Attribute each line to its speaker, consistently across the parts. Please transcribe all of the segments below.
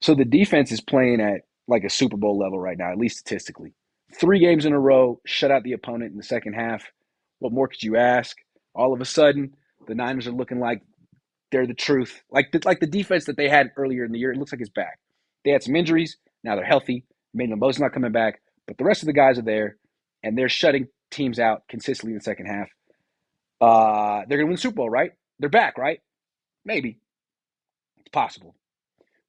Speaker 1: So the defense is playing at like a Super Bowl level right now, at least statistically. 3 games in a row, shut out the opponent in the second half. What more could you ask? All of a sudden, the Niners are looking like they're the truth. Like the defense that they had earlier in the year, it looks like it's back. They had some injuries. Now they're healthy. Maynard not coming back, but the rest of the guys are there, and they're shutting teams out consistently in the second half. They're going to win the Super Bowl, right? They're back, right? Maybe. It's possible.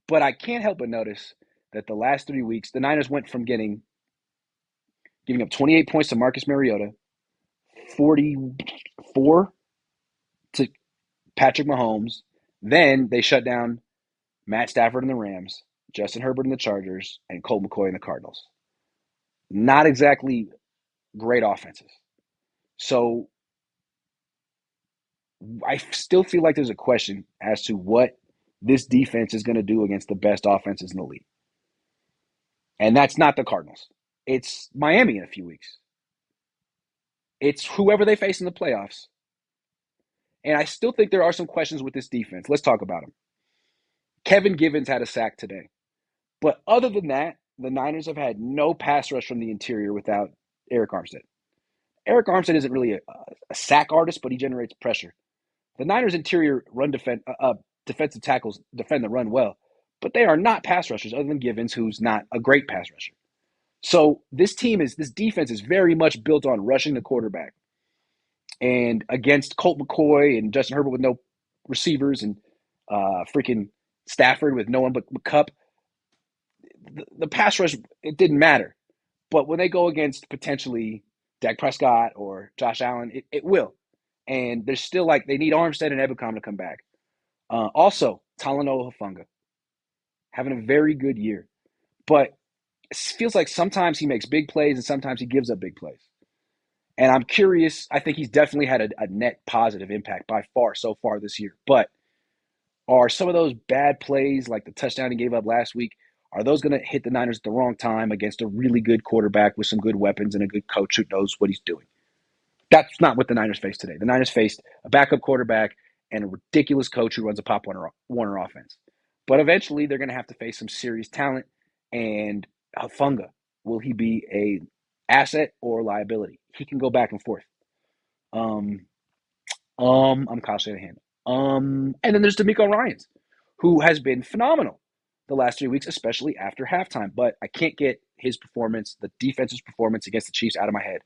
Speaker 1: But I can't help but notice that the last 3 weeks, the Niners went from giving up 28 points to Marcus Mariota, 44 to Patrick Mahomes. Then they shut down Matt Stafford and the Rams, Justin Herbert and the Chargers, and Colt McCoy and the Cardinals. Not exactly great offenses. So I still feel like there's a question as to what this defense is going to do against the best offenses in the league. And that's not the Cardinals. It's Miami in a few weeks. It's whoever they face in the playoffs. And I still think there are some questions with this defense. Let's talk about them. Kevin Givens had a sack today. But other than that, the Niners have had no pass rush from the interior without Eric Armstead. Eric Armstead isn't really a sack artist, but he generates pressure. The Niners' interior defensive tackles defend the run well, but they are not pass rushers other than Givens, who's not a great pass rusher. So this defense is very much built on rushing the quarterback. And against Colt McCoy and Justin Herbert with no receivers and freaking Stafford with no one but Kupp, the pass rush, it didn't matter. But when they go against potentially Dak Prescott or Josh Allen, it will. And there's still like they need Armstead and Ebukam to come back. Also, Talanoa Hufanga having a very good year. But it feels like sometimes he makes big plays and sometimes he gives up big plays. And I'm curious. I think he's definitely had a net positive impact by far so far this year. But are some of those bad plays, like the touchdown he gave up last week, are those going to hit the Niners at the wrong time against a really good quarterback with some good weapons and a good coach who knows what he's doing? That's not what the Niners faced today. The Niners faced a backup quarterback and a ridiculous coach who runs a Pop Warner offense. But eventually, they're going to have to face some serious talent. And Hufanga, will he be a asset or liability? He can go back and forth. Um, I'm Kyle Shanahan. And then there's D'Amico Ryans, who has been phenomenal the last 3 weeks, especially after halftime. But I can't get his performance, the defense's performance against the Chiefs, out of my head.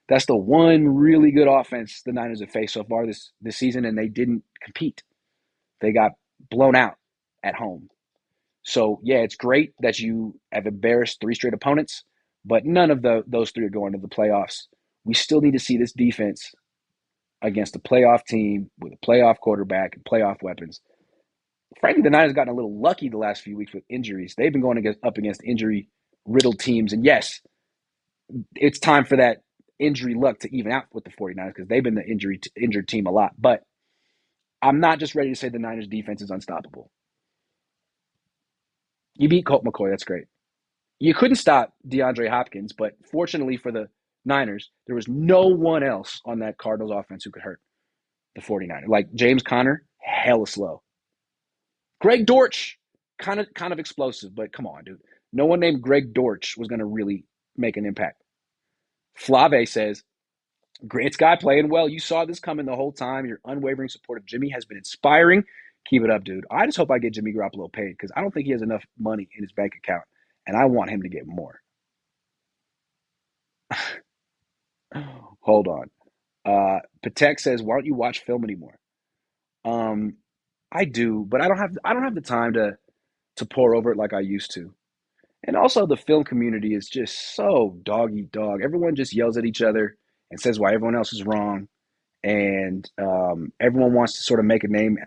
Speaker 1: That's the one really good offense the Niners have faced so far this season, and they didn't compete. They got blown out at home. So, yeah, it's great that you have embarrassed 3 straight opponents, but none of those 3 are going to the playoffs. We still need to see this defense against a playoff team with a playoff quarterback and playoff weapons. Frankly, the Niners have gotten a little lucky the last few weeks with injuries. They've been going up against injury-riddled teams. And, yes, it's time for that injury luck to even out with the 49ers because they've been the injured team a lot. But I'm not just ready to say the Niners defense is unstoppable. You beat Colt McCoy. That's great. You couldn't stop DeAndre Hopkins, but fortunately for the Niners, there was no one else on that Cardinals offense who could hurt the 49ers. Like James Conner, hella slow. Greg Dortch, kind of explosive, but come on, dude. No one named Greg Dortch was going to really make an impact. Flave says, great Sky playing well. You saw this coming the whole time. Your unwavering support of Jimmy has been inspiring. Keep it up, dude. I just hope I get Jimmy Garoppolo paid because I don't think he has enough money in his bank account, and I want him to get more. Hold on. Patek says, "Why don't you watch film anymore?" Um, I do, but I don't have the time to pour over it like I used to. And also, the film community is just so dog eat dog. Everyone just yells at each other and says why everyone else is wrong, and everyone wants to sort of make a name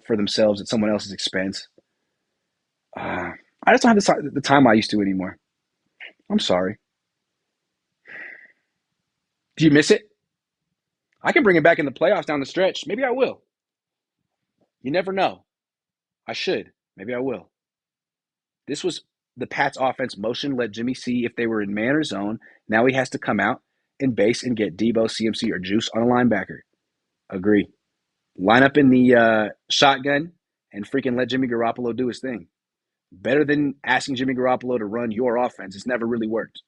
Speaker 1: for themselves at someone else's expense. Uh, I just don't have the time I used to anymore. I'm sorry. Do you miss it? I can bring it back in the playoffs down the stretch. Maybe I will. You never know. I should. Maybe I will. This was the Pats offense motion, let Jimmy see if they were in man or zone. Now he has to come out and base and get Debo, CMC, or Juice on a linebacker. Agree. Line up in the shotgun and freaking let Jimmy Garoppolo do his thing. Better than asking Jimmy Garoppolo to run your offense. It's never really worked.